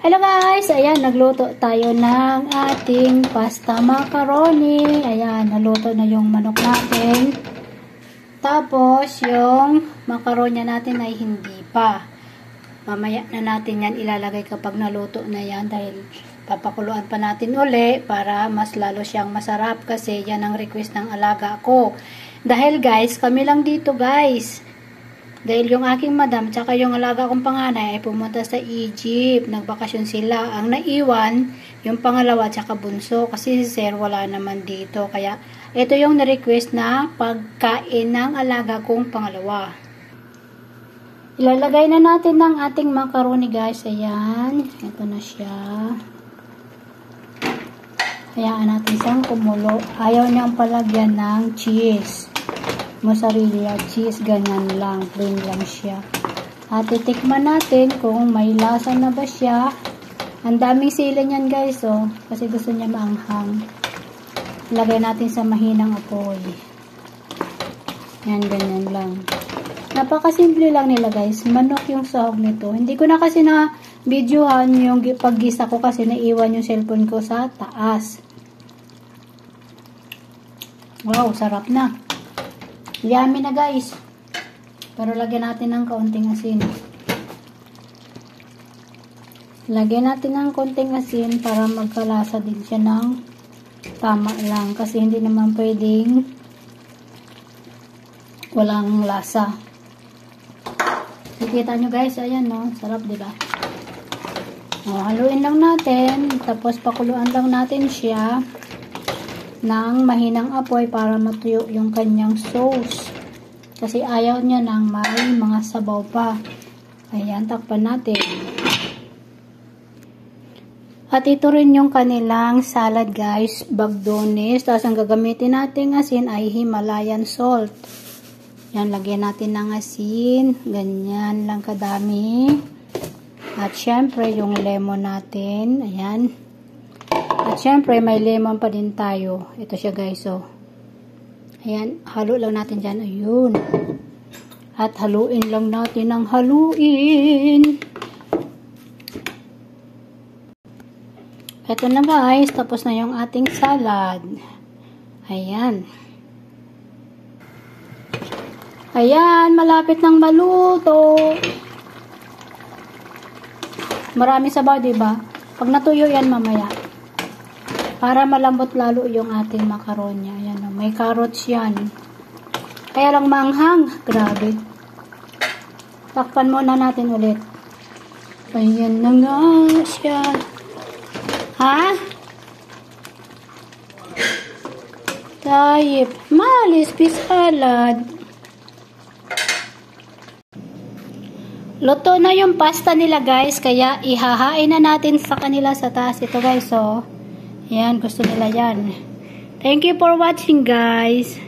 Hello guys! Ayan, nagluto tayo ng ating pasta macaroni. Ayan, naluto na yung manok natin. Tapos, yung macaroni natin ay hindi pa. Mamaya na natin yan ilalagay kapag naluto na yan dahil papakuluan pa natin uli para mas lalo siyang masarap kasi yan ang request ng alaga ko. Dahil guys, kami lang dito guys. Dahil yung aking madam tsaka yung alaga kong panganay ay pumunta sa Egypt. Nagbakasyon sila. Ang naiwan, yung pangalawa tsaka bunso. Kasi si Sir wala naman dito. Kaya ito yung na-request na pagkain ng alaga kong pangalawa. Ilalagay na natin ng ating macaroni guys. Ayan. Ito na siya. Hayaan natin siyang kumulo. Ayaw niyang palagyan ng cheese. Mozzarella cheese, ganyan lang, plain lang siya. At titikman natin kung may lasa na ba siya. Ang daming sila niyan guys, oh, kasi gusto niya maanghang. Lagay natin sa mahinang apoy. Yan, ganyan lang. Napakasimple lang nila guys, manok yung sahog nito. Hindi ko na kasi na videohan yung paggisa ko kasi naiwan yung cellphone ko sa taas. Wow, sarap na. Yummy na guys. Pero lagyan natin ng kaunting asin. Lagyan natin ng kaunting asin para magkalasa din siya ng tama lang. Kasi hindi naman pwedeng walang lasa. Nakikita nyo guys, ayan no. Sarap diba? Haluin lang natin. Tapos pakuluan lang natin siya ng mahinang apoy para matuyo yung kanyang sauce. Kasi ayaw niya ng may mga sabaw pa. Ayan, takpan natin. At ito rin yung kanilang salad guys, bagdones. Tapos ang gagamitin natin asin ay Himalayan salt. Yan, lagyan natin ng asin. Ganyan lang kadami. At syempre yung lemon natin. Ayan. At syempre, may lemon pa din tayo. Ito siya guys, oh. Ayan, halo lang natin dyan. Ayun. At haluin lang natin ng haluin. Ito na guys, tapos na yung ating salad. Ayan. Ayan, malapit ng maluto. Marami sabaw, diba? Pag natuyo yan mamaya. Para malambot lalo yung ating macaroni. Ayan o, may carrots yan. Kaya lang maanghang. Grabe. Takpan muna natin ulit. Ayan na nga siya. Ha? Tayip. Malis, salad. Luto na yung pasta nila guys. Kaya ihahain na natin sa kanila sa taas. Ito guys o. Ayan, gusto nila yan. Thank you for watching guys.